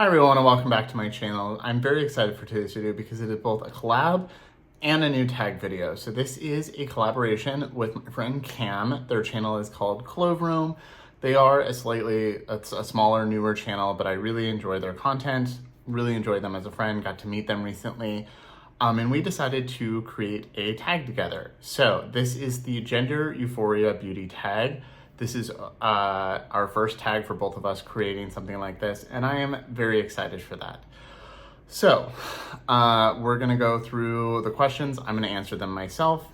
Hi everyone and welcome back to my channel. I'm very excited for today's video because it is both a collab and a new tag video. So this is a collaboration with my friend Cam. Their channel is called Clove. They are a smaller, newer channel, but I really enjoy their content, really enjoy them as a friend, got to meet them recently. And we decided to create a tag together. So this is the Gender Euphoria Beauty Tag. This is our first tag for both of us creating something like this, and I am very excited for that. So we're gonna go through the questions. I'm gonna answer them myself,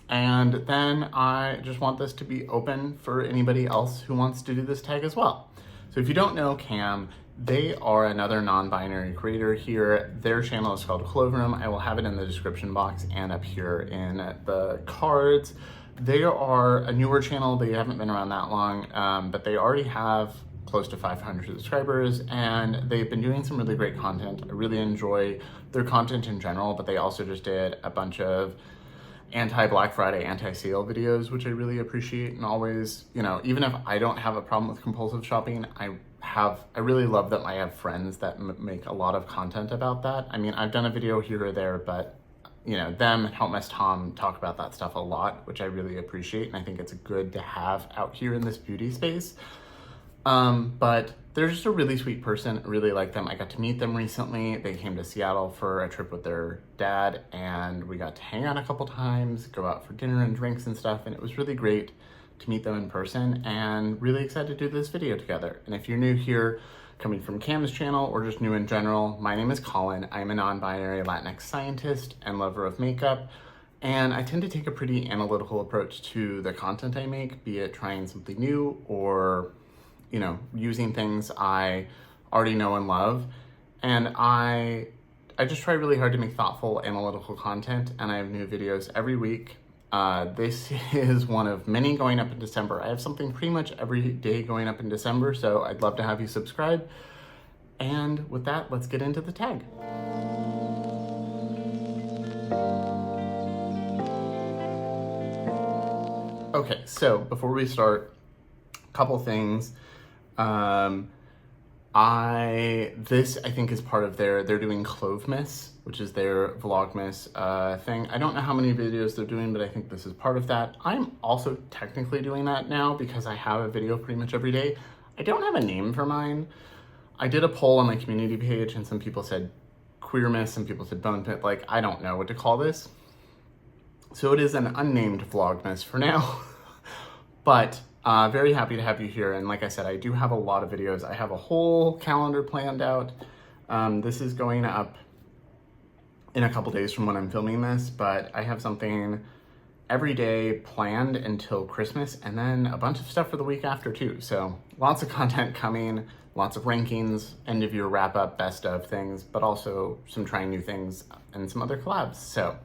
and then I just want this to be open for anybody else who wants to do this tag as well. So if you don't know Cam, they are another non-binary creator here. Their channel is called Clove. I will have it in the description box and up here in the cards. They are a newer channel. They haven't been around that long, but they already have close to 500 subscribers, and they've been doing some really great content. I really enjoy their content in general, but they also just did a bunch of anti-Black Friday, anti-sale videos, which I really appreciate. And always, you know, even if I don't have a problem with compulsive shopping, I really love that I have friends that make a lot of content about that. I mean, I've done a video here or there, but you know, them and Help Miss Tom talk about that stuff a lot, which I really appreciate, and I think it's good to have out here in this beauty space. But they're just a really sweet person. I really like them. I got to meet them recently. They came to Seattle for a trip with their dad, and we got to hang out a couple times, go out for dinner and drinks and stuff, and it was really great to meet them in person, and really excited to do this video together. And if you're new here, coming from Cam's channel or just new in general, my name is Colin. I'm a non-binary Latinx scientist and lover of makeup, and I tend to take a pretty analytical approach to the content I make, be it trying something new or, you know, using things I already know and love. And I just try really hard to make thoughtful, analytical content, and I have new videos every week. This is one of many going up in December. I have something pretty much every day going up in December, so I'd love to have you subscribe. And with that, let's get into the tag. Okay, so before we start, a couple things. This I think is part of they're doing Vlogmas, which is their Vlogmas thing. I don't know how many videos they're doing, but I think this is part of that. I'm also technically doing that now because I have a video pretty much every day. I don't have a name for mine. I did a poll on my community page and some people said Queermas, some people said Bone Pit. Like, I don't know what to call this. So it is an unnamed Vlogmas for now, but very happy to have you here. And like I said, I do have a lot of videos. I have a whole calendar planned out. This is going up in a couple days from when I'm filming this, but I have something every day planned until Christmas, and then a bunch of stuff for the week after too. So lots of content coming, lots of rankings, end of year wrap up, best of things, but also some trying new things and some other collabs. So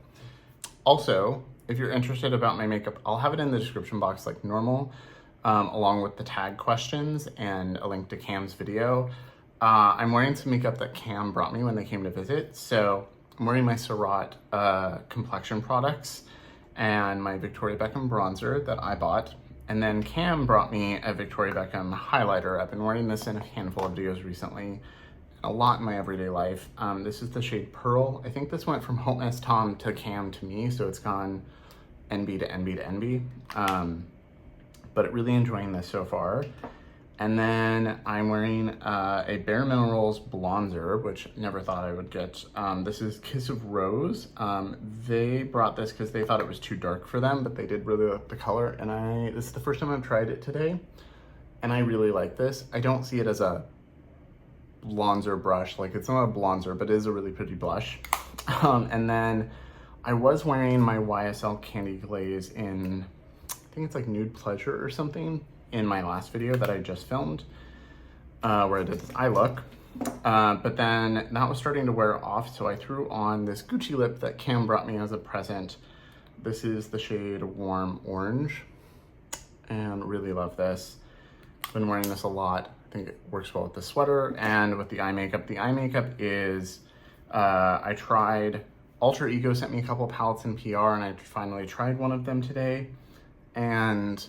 also, if you're interested about my makeup, I'll have it in the description box like normal, along with the tag questions and a link to Cam's video. I'm wearing some makeup that Cam brought me when they came to visit. So I'm wearing my Surratt complexion products and my Victoria Beckham bronzer that I bought. And then Cam brought me a Victoria Beckham highlighter. I've been wearing this in a handful of videos recently, a lot in my everyday life. This is the shade Pearl. I think this went from Help Miss Tom to Cam to me, so it's gone NB to NB to NB. But really enjoying this so far. And then I'm wearing a Bare Minerals bronzer, which I never thought I would get. This is Kiss of Rose. They brought this because they thought it was too dark for them, but they did really like the color. And this is the first time I've tried it today, and I really like this. I don't see it as a bronzer brush, like it's not a bronzer, but it is a really pretty blush. And then I was wearing my YSL Candy Glaze in, I think it's like Nude Pleasure or something, in my last video that I just filmed, where I did this eye look. But then that was starting to wear off, so I threw on this Gucci lip that Cam brought me as a present. This is the shade Warm Orange, and really love this. Been wearing this a lot. I think it works well with the sweater and with the eye makeup. The eye makeup is, I tried, Alter Ego sent me a couple palettes in PR, and I finally tried one of them today. And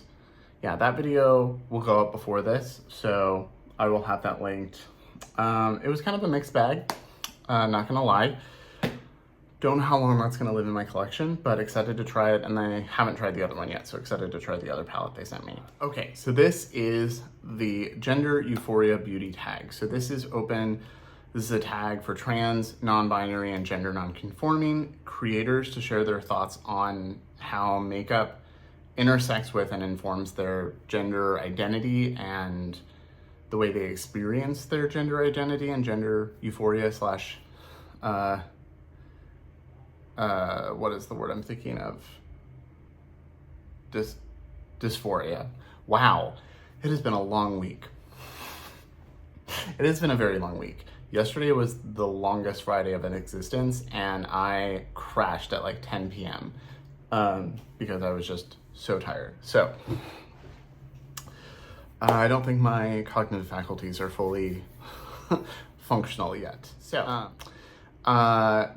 yeah, that video will go up before this, so I will have that linked It was kind of a mixed bag, not gonna lie. Don't know how long that's gonna live in my collection, but excited to try it, and I haven't tried the other one yet, so excited to try the other palette they sent me. Okay, so this is the Gender Euphoria Beauty Tag. So this is open. This is a tag for trans, non-binary, and gender non-conforming creators to share their thoughts on how makeup intersects with and informs their gender identity and the way they experience their gender identity and gender euphoria slash, what is the word I'm thinking of? Dysphoria. Wow, it has been a long week. It has been a very long week. Yesterday was the longest Friday of an existence, and I crashed at like 10 p.m. Because I was just so tired. So I don't think my cognitive faculties are fully functional yet. So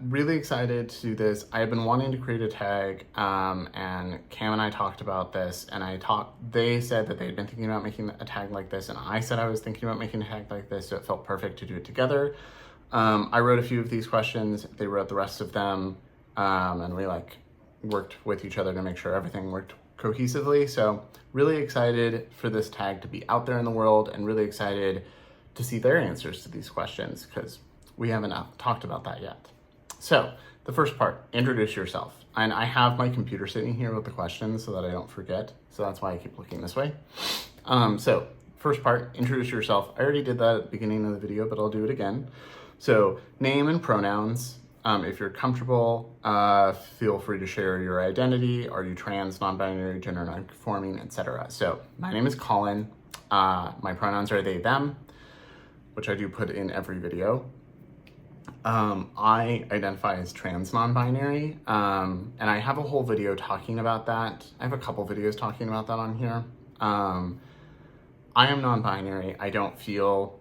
really excited to do this. I have been wanting to create a tag, and Cam and I talked about this, and they said that they'd been thinking about making a tag like this, and I said I was thinking about making a tag like this, so it felt perfect to do it together. I wrote a few of these questions, they wrote the rest of them, and we worked with each other to make sure everything worked cohesively. So really excited for this tag to be out there in the world, and really excited to see their answers to these questions, because we haven't talked about that yet. So the first part, introduce yourself. And I have my computer sitting here with the questions so that I don't forget. So that's why I keep looking this way. So first part, introduce yourself. I already did that at the beginning of the video, but I'll do it again. So name and pronouns. If you're comfortable, feel free to share your identity. Are you trans, non-binary, gender non-conforming, etc. So my name is Colin. My pronouns are they, them, which I do put in every video. I identify as trans non-binary, and I have a whole video talking about that. I have a couple videos talking about that on here. I am non-binary. I don't feel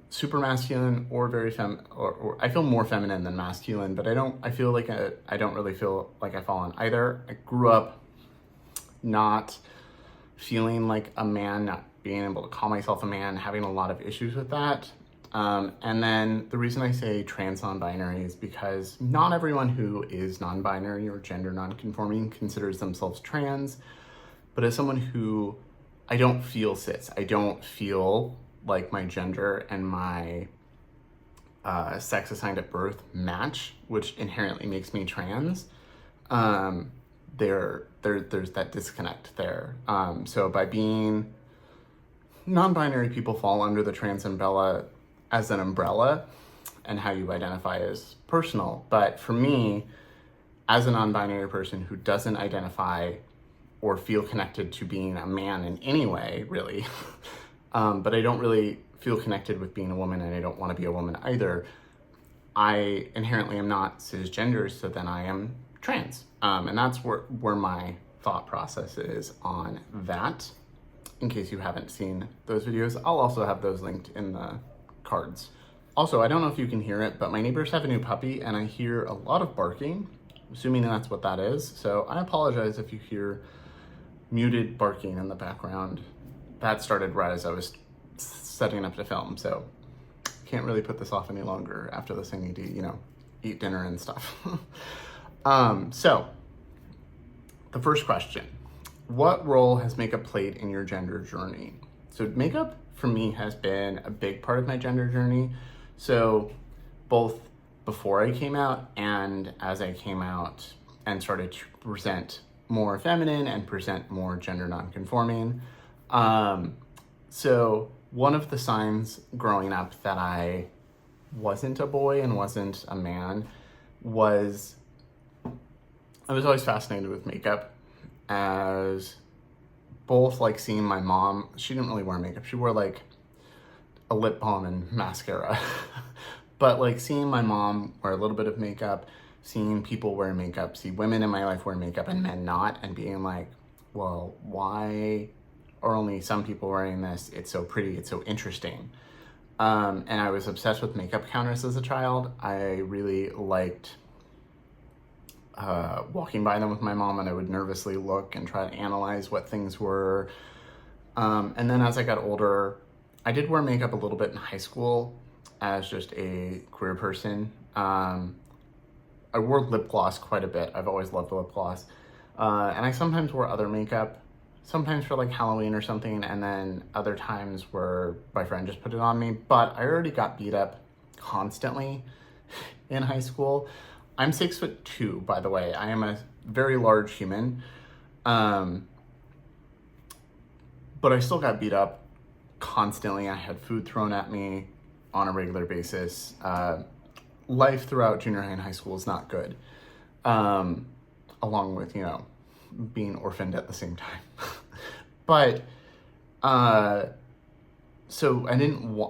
super masculine or very or I feel more feminine than masculine, but I don't really feel like I fall on either. I grew up not feeling like a man, not being able to call myself a man, having a lot of issues with that. And then the reason I say trans non-binary is because not everyone who is non-binary or gender non-conforming considers themselves trans, but as someone who I don't feel cis, I don't feel like my gender and my sex assigned at birth match, which inherently makes me trans. There's that disconnect there. So by being non-binary, people fall under the trans umbrella as an umbrella, and how you identify is personal. But for me, as a non-binary person who doesn't identify or feel connected to being a man in any way, really, but I don't really feel connected with being a woman, and I don't want to be a woman either, I inherently am not cisgender, so then I am trans. And that's where my thought process is on that. In case you haven't seen those videos, I'll also have those linked in the cards. Also, I don't know if you can hear it, but my neighbors have a new puppy, and I hear a lot of barking, assuming that's what that is. So I apologize if you hear muted barking in the background. That started right as I was setting up to film, so can't really put this off any longer. After this, I need to, eat dinner and stuff. So the first question, what role has makeup played in your gender journey? So makeup for me has been a big part of my gender journey. So both before I came out and as I came out and started to present more feminine and present more gender non-conforming. So one of the signs growing up that I wasn't a boy and wasn't a man was I was always fascinated with makeup, as both seeing my mom. She didn't really wear makeup. She wore a lip balm and mascara. But seeing my mom wear a little bit of makeup, seeing people wear makeup, see women in my life wear makeup and men not, and being like, well, why are only some people wearing this? It's so pretty, it's so interesting. And I was obsessed with makeup counters as a child. I really liked walking by them with my mom, and I would nervously look and try to analyze what things were. And then as I got older, I did wear makeup a little bit in high school, as just a queer person. I wore lip gloss quite a bit. I've always loved lip gloss. And I sometimes wore other makeup, sometimes for like Halloween or something, and then other times where my friend just put it on me. But I already got beat up constantly in high school. I'm 6'2", by the way. I am a very large human. But I still got beat up constantly. I had food thrown at me on a regular basis. Life throughout junior high and high school is not good. Along with, being orphaned at the same time. But, so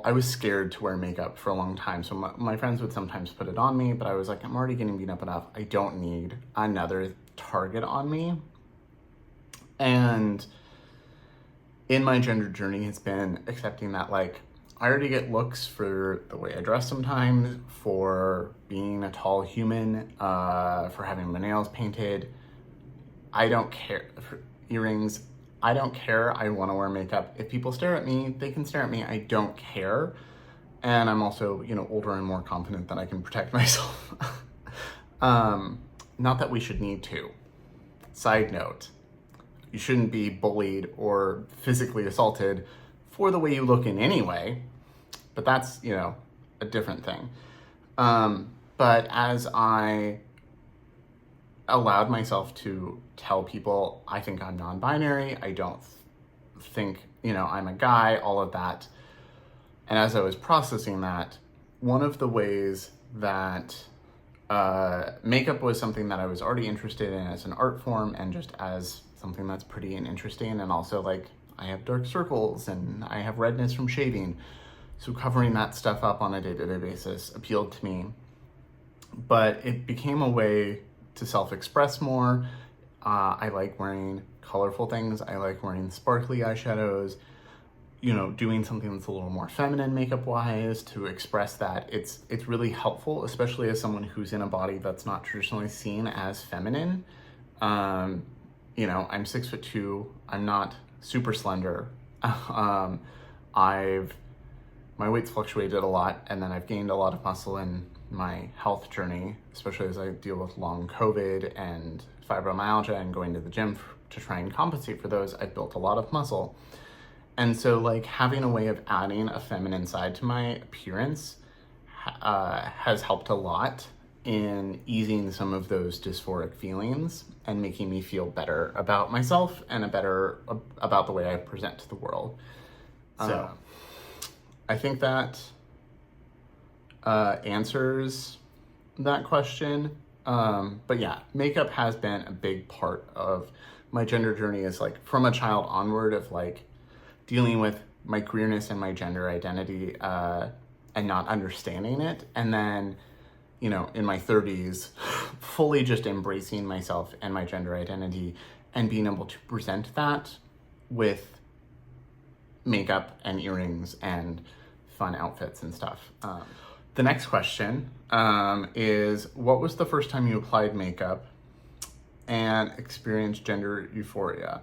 I was scared to wear makeup for a long time. So my friends would sometimes put it on me, but I was like, I'm already getting beat up enough. I don't need another target on me. And in my gender journey has been accepting that, like, I already get looks for the way I dress sometimes, for being a tall human, for having my nails painted. I don't care for earrings. I don't care. I want to wear makeup. If people stare at me, they can stare at me. I don't care. And I'm also, older and more confident that I can protect myself. Not that we should need to. Side note, you shouldn't be bullied or physically assaulted for the way you look in any way. But that's, a different thing. But as I allowed myself to tell people, I think I'm non-binary, I don't think, I'm a guy, all of that. And as I was processing that, one of the ways that makeup was something that I was already interested in as an art form and just as something that's pretty and interesting, and also like I have dark circles and I have redness from shaving. So covering that stuff up on a day-to-day basis appealed to me. But it became a way to self-express more. I like wearing colorful things. I like wearing sparkly eyeshadows, doing something that's a little more feminine makeup-wise to express that. It's really helpful, especially as someone who's in a body that's not traditionally seen as feminine. I'm 6'2". I'm not super slender. My weight's fluctuated a lot, and then I've gained a lot of muscle in my health journey, especially as I deal with long COVID and fibromyalgia and going to the gym to try and compensate for those. I've built a lot of muscle. And so like having a way of adding a feminine side to my appearance has helped a lot in easing some of those dysphoric feelings and making me feel better about myself and about the way I present to the world. So I think that answers that question. But yeah, makeup has been a big part of my gender journey, is like from a child onward of like dealing with my queerness and my gender identity and not understanding it. And then, in my 30s, fully just embracing myself and my gender identity and being able to present that with makeup and earrings and fun outfits and stuff. The next question is, what was the first time you applied makeup and experienced gender euphoria?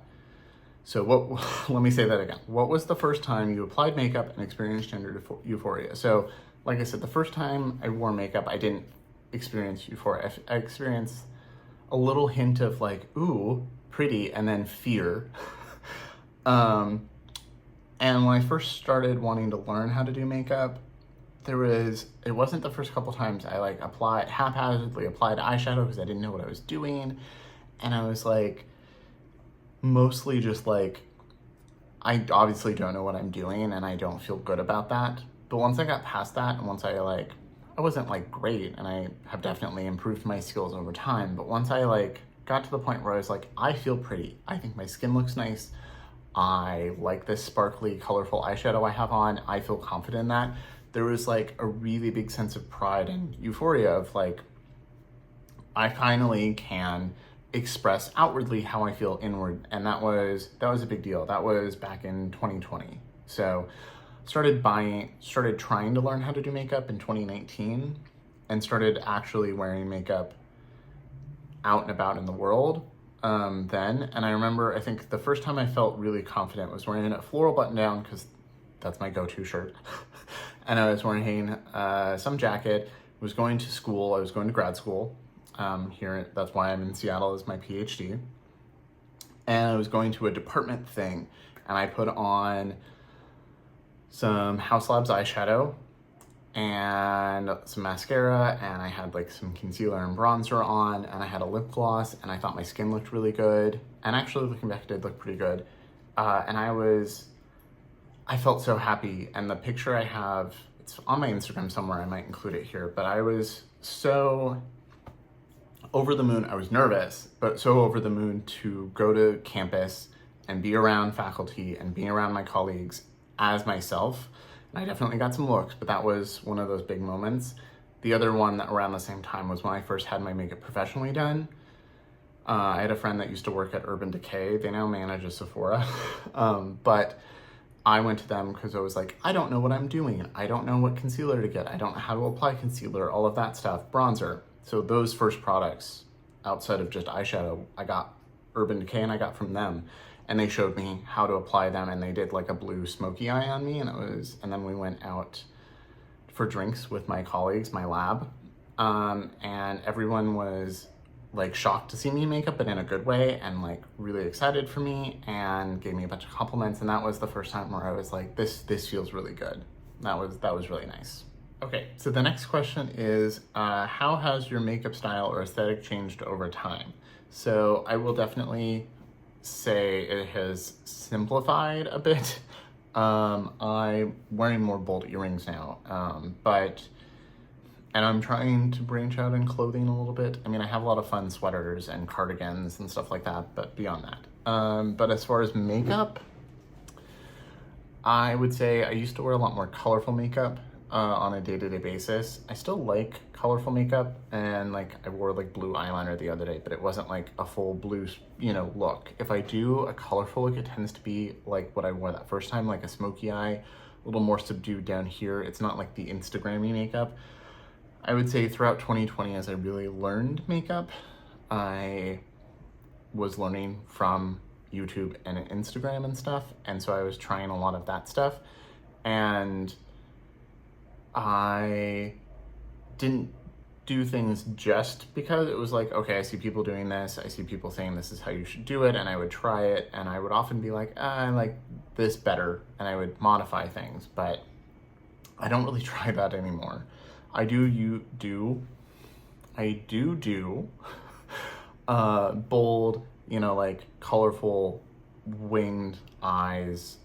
So let me say that again. What was the first time you applied makeup and experienced gender euphoria? So like I said, the first time I wore makeup, I didn't experience euphoria. I experienced a little hint of like, ooh, pretty, and then fear. And when I first started wanting to learn how to do makeup, it wasn't the first couple times I like haphazardly applied eyeshadow because I didn't know what I was doing. And I was like, mostly just like, I obviously don't know what I'm doing and I don't feel good about that. But once I got past that, and once I wasn't like great, and I have definitely improved my skills over time, but once I like got to the point where I was like, I feel pretty, I think my skin looks nice, I like this sparkly, colorful eyeshadow I have on, I feel confident in that, there was like a really big sense of pride and euphoria of like, I finally can express outwardly how I feel inward. And that was a big deal. That was back in 2020. So started trying to learn how to do makeup in 2019 and started actually wearing makeup out and about in the world then. And I remember, I think the first time I felt really confident was wearing a floral button down because that's my go-to shirt. and I was wearing some jacket, was going to school, I was going to grad school here, that's why I'm in Seattle as my PhD, and I was going to a department thing, and I put on some House Labs eyeshadow and some mascara, and I had like some concealer and bronzer on, and I had a lip gloss, and I thought my skin looked really good, and actually looking back it did look pretty good, and I felt so happy, and the picture I have, it's on my Instagram somewhere, I might include it here, but I was so over the moon. I was nervous, but so over the moon to go to campus and be around faculty and be around my colleagues as myself. And I definitely got some looks, but that was one of those big moments. The other one that around the same time was when I first had my makeup professionally done. I had a friend that used to work at Urban Decay. They now manage a Sephora, but I went to them because I was like, I don't know what I'm doing. I don't know what concealer to get. I don't know how to apply concealer, all of that stuff, bronzer. So those first products, outside of just eyeshadow, I got Urban Decay and I got from them. And they showed me how to apply them, and they did like a blue smoky eye on me, and then we went out for drinks with my colleagues, my lab, and everyone was like shocked to see me in makeup, but in a good way, and like really excited for me, and gave me a bunch of compliments, and that was the first time where I was like, this feels really good. That was really nice. Okay, so the next question is, how has your makeup style or aesthetic changed over time? So I will definitely say it has simplified a bit. I'm wearing more bold earrings now, and I'm trying to branch out in clothing a little bit. I mean, I have a lot of fun sweaters and cardigans and stuff like that, but beyond that. But as far as makeup, I would say I used to wear a lot more colorful makeup on a day-to-day basis. I still like colorful makeup, and like I wore like blue eyeliner the other day, but it wasn't like a full blue, look. If I do a colorful look, it tends to be like what I wore that first time, like a smoky eye, a little more subdued down here. It's not like the Instagram-y makeup. I would say throughout 2020, as I really learned makeup, I was learning from YouTube and Instagram and stuff, and so I was trying a lot of that stuff, and I didn't do things just because it was like, okay, I see people doing this, I see people saying this is how you should do it, and I would try it, and I would often be like, I like this better, and I would modify things, but I don't really try that anymore. I do bold, like colorful winged eyes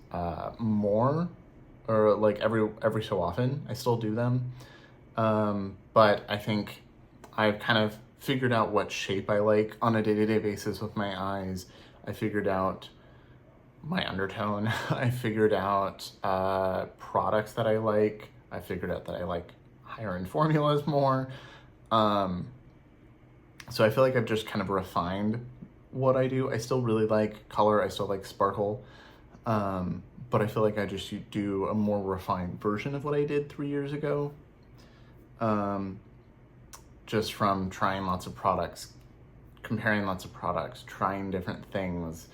more, or like every so often. I still do them, but I think I've kind of figured out what shape I like on a day-to-day basis with my eyes. I figured out my undertone. I figured out products that I like. I figured out that I like higher end formulas more. So I feel like I've just kind of refined what I do. I still really like color. I still like sparkle. But I feel like I just do a more refined version of what I did 3 years ago. Just from trying lots of products, comparing lots of products, trying different things,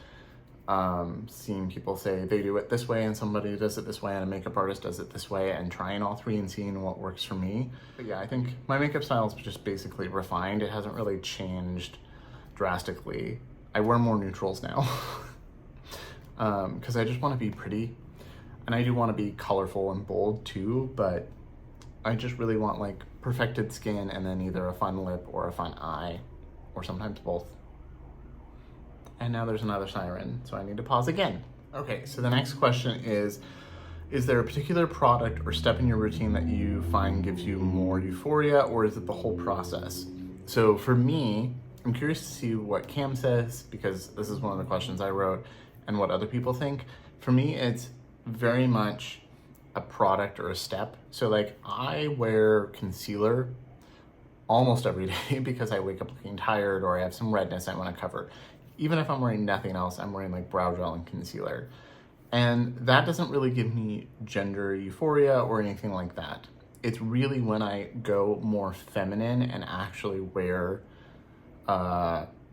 seeing people say they do it this way and somebody does it this way and a makeup artist does it this way, and trying all three and seeing what works for me. But yeah, I think my makeup style is just basically refined. It hasn't really changed drastically. I wear more neutrals now because I just want to be pretty, and I do want to be colorful and bold too, but I just really want like perfected skin and then either a fun lip or a fun eye, or sometimes both. And now there's another siren, so I need to pause again. Okay, so the next question is there a particular product or step in your routine that you find gives you more euphoria, or is it the whole process? So for me, I'm curious to see what Cam says, because this is one of the questions I wrote, and what other people think. For me, it's very much a product or a step. So like I wear concealer almost every day because I wake up looking tired or I have some redness I want to cover. Even if I'm wearing nothing else, I'm wearing like brow gel and concealer. And that doesn't really give me gender euphoria or anything like that. It's really when I go more feminine and actually wear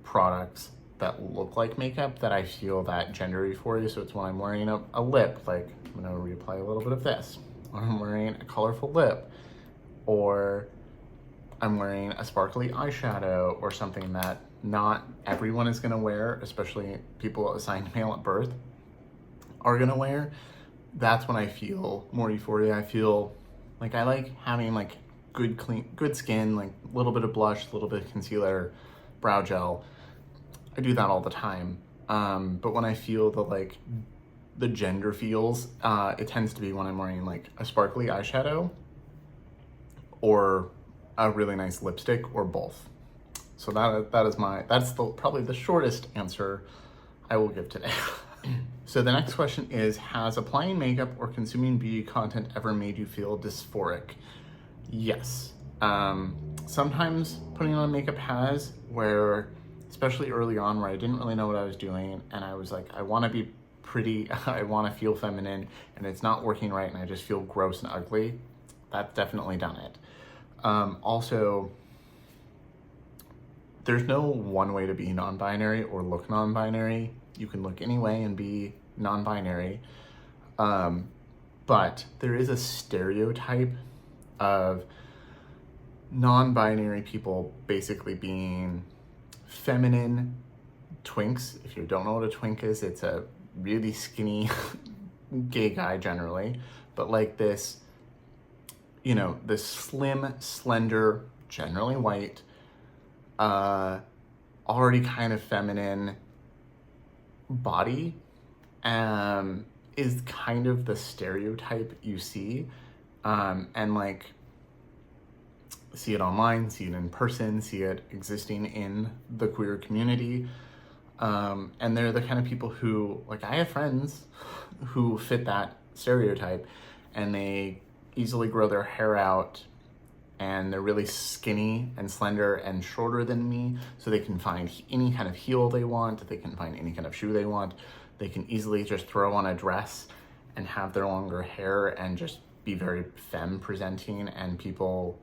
products that look like makeup that I feel that gender euphoria. So it's when I'm wearing a lip, like I'm gonna reapply a little bit of this. or I'm wearing a colorful lip, or I'm wearing a sparkly eyeshadow, or something that not everyone is gonna wear, especially people assigned male at birth are gonna wear, that's when I feel more euphoria. I feel like I like having like good skin, like a little bit of blush, a little bit of concealer, brow gel. I do that all the time. But when I feel the gender feels, it tends to be when I'm wearing like a sparkly eyeshadow or a really nice lipstick, or both. So that's probably the shortest answer I will give today. So the next question is, has applying makeup or consuming beauty content ever made you feel dysphoric? Yes. Sometimes putting on makeup has, where, especially early on, where I didn't really know what I was doing, and I was like, I want to be pretty, I want to feel feminine, and it's not working right, and I just feel gross and ugly. That's definitely done it. Also, there's no one way to be non-binary or look non-binary. You can look any way and be non-binary. But there is a stereotype of non-binary people basically being feminine twinks. If you don't know what a twink is, it's a really skinny gay guy generally, but like this, this slim, slender, generally white, already kind of feminine body, is kind of the stereotype you see, and like see it online, see it in person, see it existing in the queer community. And they're the kind of people who, like, I have friends who fit that stereotype, and they easily grow their hair out, and they're really skinny and slender and shorter than me, so they can find any kind of heel they want, they can find any kind of shoe they want, they can easily just throw on a dress and have their longer hair and just be very femme presenting, and people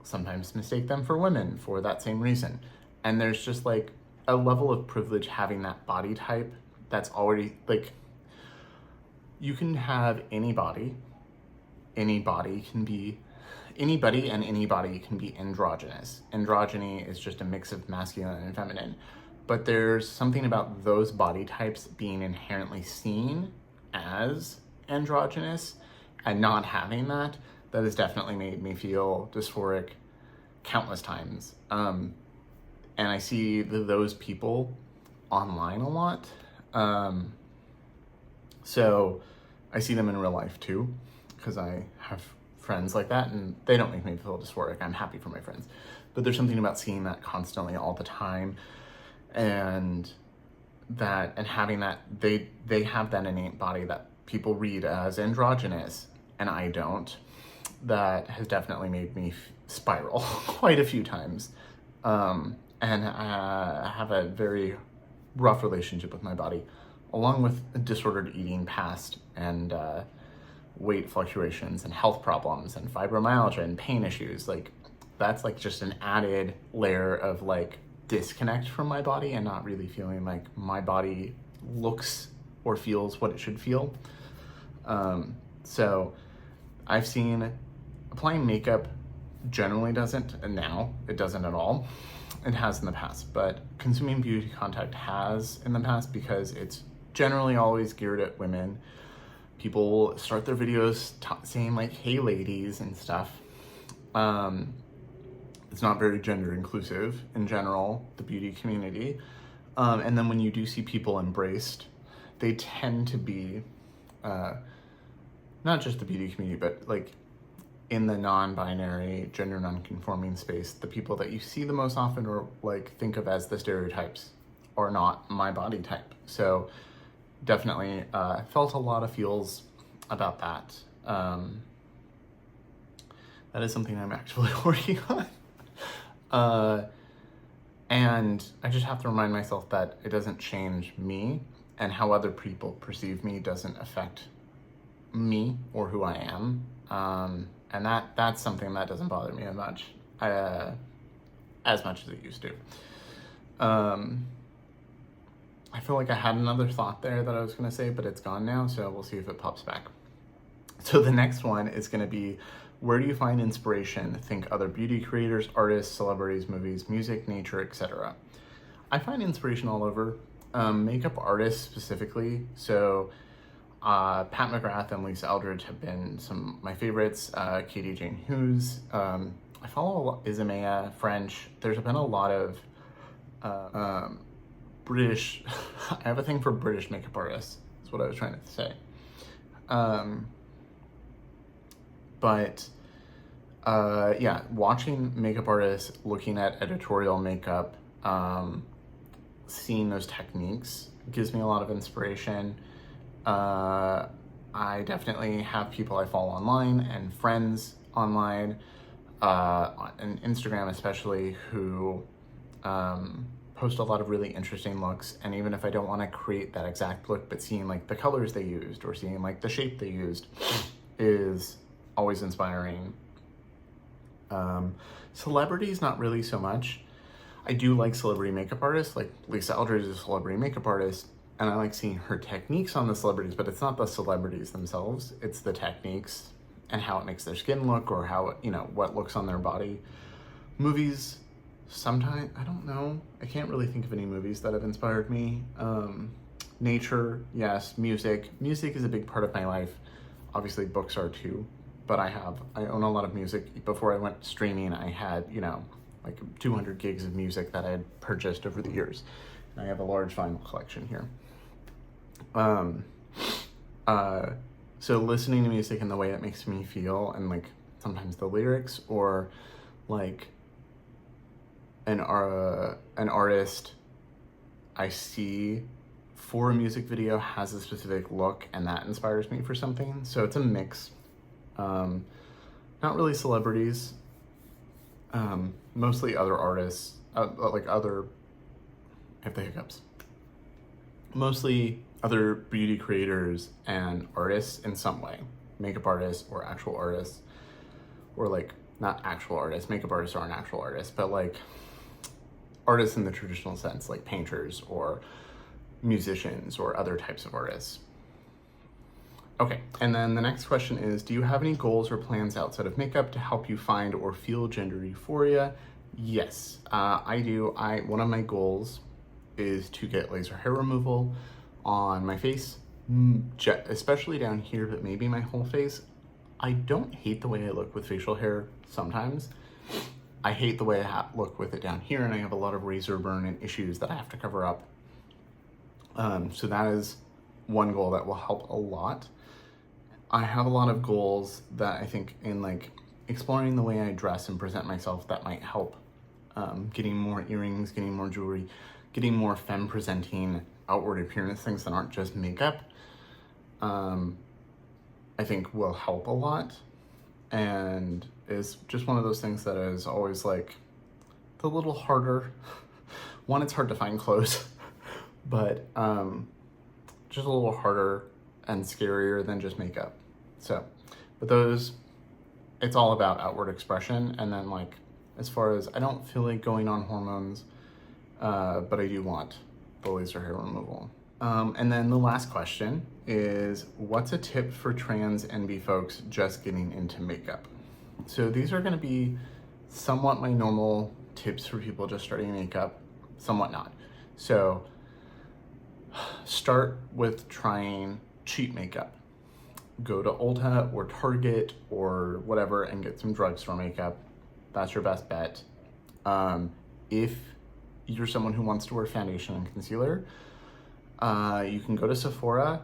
sometimes mistake them for women for that same reason. And there's just like a level of privilege having that body type that's already like, you can have any body can be anybody, and anybody can be androgynous. Androgyny is just a mix of masculine and feminine, but there's something about those body types being inherently seen as androgynous, and not having that has definitely made me feel dysphoric countless times. And I see those people online a lot. So I see them in real life too, because I have friends like that, and they don't make me feel dysphoric. I'm happy for my friends. But there's something about seeing that constantly all the time, and having that, they have that innate body that people read as androgynous, and I don't. That has definitely made me spiral quite a few times. And I have a very rough relationship with my body, along with disordered eating past, and weight fluctuations and health problems and fibromyalgia and pain issues. Like, that's like just an added layer of like disconnect from my body, and not really feeling like my body looks or feels what it should feel. So I've seen applying makeup generally doesn't, and now it doesn't at all. It has in the past, but consuming beauty content has in the past, because it's generally always geared at women. People start their videos saying like, hey ladies and stuff. It's not very gender inclusive in general, the beauty community. And then when you do see people embraced, they tend to be, not just the beauty community, but like in the non-binary, gender non-conforming space, the people that you see the most often, or like think of as the stereotypes, are not my body type. So definitely felt a lot of feels about that. That is something I'm actually working on. And I just have to remind myself that it doesn't change me, and how other people perceive me doesn't affect me or who I am. And that's something that doesn't bother me as much as it used to. I feel like I had another thought there that I was gonna say, but it's gone now, so we'll see if it pops back. So the next one is going to be, where do you find inspiration? Think other beauty creators, artists, celebrities, movies, music, nature, etc. I find inspiration all over. Makeup artists specifically. So Pat McGrath and Lisa Eldridge have been some of my favorites. Katie Jane Hughes. I follow Isabella French. There's been a lot of British. I have a thing for British makeup artists. That's what I was trying to say. Yeah, watching makeup artists, looking at editorial makeup, seeing those techniques gives me a lot of inspiration. I definitely have people I follow online and friends online, and Instagram especially, who post a lot of really interesting looks. And even if I don't want to create that exact look, but seeing like the colors they used or seeing like the shape they used is always inspiring. Celebrities, not really so much. I do like celebrity makeup artists, like Lisa Eldridge is a celebrity makeup artist, and I like seeing her techniques on the celebrities, but it's not the celebrities themselves, it's the techniques and how it makes their skin look, or how, what looks on their body. Movies, sometimes, I don't know. I can't really think of any movies that have inspired me. Nature, yes. Music is a big part of my life. Obviously books are too, but I own a lot of music. Before I went streaming, I had, like 200 gigs of music that I had purchased over the years. And I have a large vinyl collection here. So listening to music and the way it makes me feel, and like sometimes the lyrics, or like an artist I see for a music video has a specific look, and that inspires me for something. So it's a mix. Not really celebrities, mostly other artists, I have the hiccups. Mostly other beauty creators and artists in some way. Makeup artists or actual artists, or like, not actual artists, makeup artists aren't actual artists, but like artists in the traditional sense, like painters or musicians or other types of artists. Okay, and then the next question is, do you have any goals or plans outside of makeup to help you find or feel gender euphoria? Yes, I do. One of my goals is to get laser hair removal on my face, especially down here, but maybe my whole face. I don't hate the way I look with facial hair sometimes. I hate the way I look with it down here, and I have a lot of razor burn and issues that I have to cover up. So that is one goal that will help a lot. I have a lot of goals that I think in like exploring the way I dress and present myself that might help. Getting more earrings, getting more jewelry, getting more femme presenting outward appearance things that aren't just makeup, I think will help a lot. And is just one of those things that is always like a little harder. One, it's hard to find clothes, but just a little harder and scarier than just makeup. So, but those, it's all about outward expression. And then like, as far as, I don't feel like going on hormones, but I do want the laser hair removal. And then the last question is, what's a tip for trans NB folks just getting into makeup? So these are gonna be somewhat my normal tips for people just starting makeup, somewhat not. So start with trying cheap makeup. Go to Ulta or Target or whatever and get some drugstore makeup. That's your best bet. If you're someone who wants to wear foundation and concealer, you can go to Sephora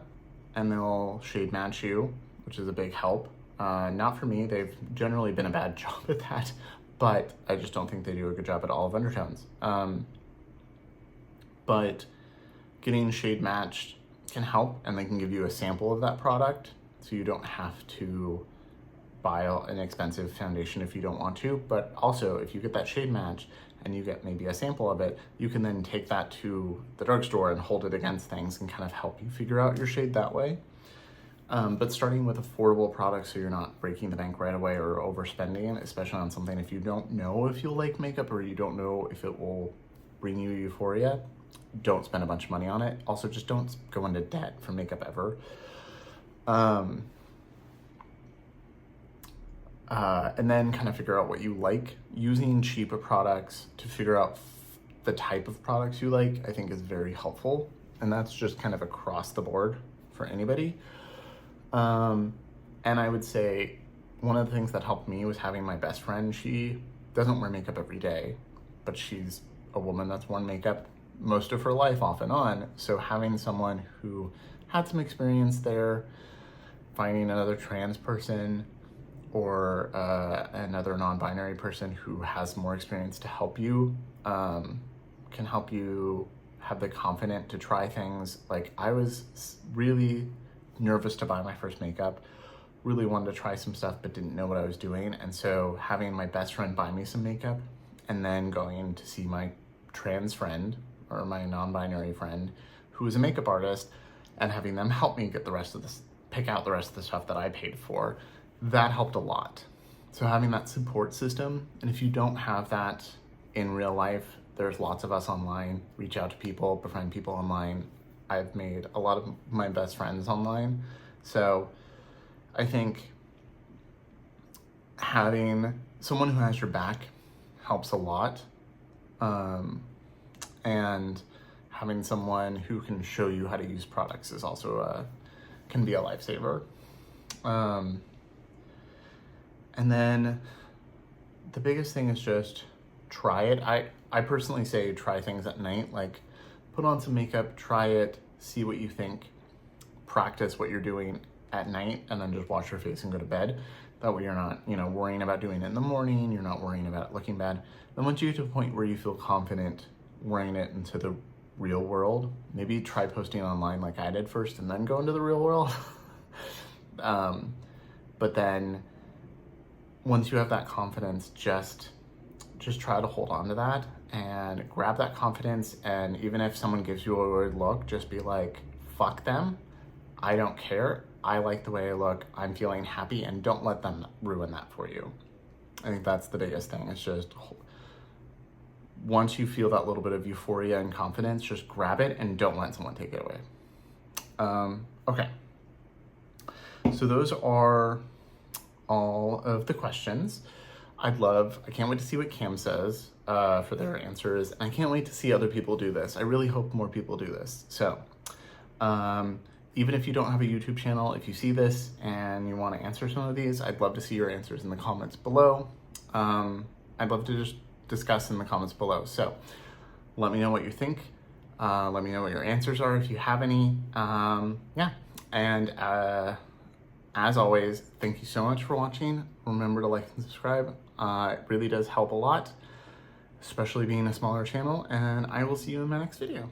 and they'll shade match you, which is a big help. Not for me, they've generally been a bad job at that, but I just don't think they do a good job at all of undertones. But getting shade matched can help, and they can give you a sample of that product, so you don't have to buy an expensive foundation if you don't want to. But also, if you get that shade match and you get maybe a sample of it, you can then take that to the drugstore and hold it against things and kind of help you figure out your shade that way. But starting with affordable products so you're not breaking the bank right away or overspending, especially on something if you don't know if you'll like makeup or you don't know if it will bring you euphoria, don't spend a bunch of money on it. Also, just don't go into debt for makeup ever. And then kind of figure out what you like. Using cheaper products to figure out the type of products you like, I think is very helpful. And that's just kind of across the board for anybody. And I would say one of the things that helped me was having my best friend. She doesn't wear makeup every day, but she's a woman that's worn makeup most of her life off and on. So having someone who had some experience there, finding another trans person or another non-binary person who has more experience to help you can help you have the confidence to try things. Like, I was really nervous to buy my first makeup, really wanted to try some stuff but didn't know what I was doing. And so having my best friend buy me some makeup and then going to see my trans friend or my non-binary friend who is a makeup artist and having them help me get the rest of this, pick out the rest of the stuff that I paid for, that helped a lot. So having that support system, and if you don't have that in real life, there's lots of us online. Reach out to people, befriend people online. I've made a lot of my best friends online. So I think having someone who has your back helps a lot. And having someone who can show you how to use products is also can be a lifesaver. And then the biggest thing is just try it. I personally say try things at night, like put on some makeup, try it, see what you think, practice what you're doing at night, and then just wash your face and go to bed. That way you're not, worrying about doing it in the morning, you're not worrying about it looking bad. Then once you get to a point where you feel confident wearing it into the real world, maybe try posting online like I did first and then go into the real world. But then once you have that confidence, just try to hold on to that and grab that confidence. And even if someone gives you a weird look, just be like, fuck them. I don't care. I like the way I look. I'm feeling happy, and don't let them ruin that for you. I think that's the biggest thing. It's just once you feel that little bit of euphoria and confidence, just grab it and don't let someone take it away. Okay. So those are all of the questions. I can't wait to see what Cam says for their answers. And I can't wait to see other people do this. I really hope more people do this. So even if you don't have a YouTube channel, if you see this and you want to answer some of these, I'd love to see your answers in the comments below. I'd love to just discuss in the comments below. So let me know what you think. Let me know what your answers are if you have any. Yeah. And as always, thank you so much for watching. Remember to like and subscribe. It really does help a lot, especially being a smaller channel. And I will see you in my next video.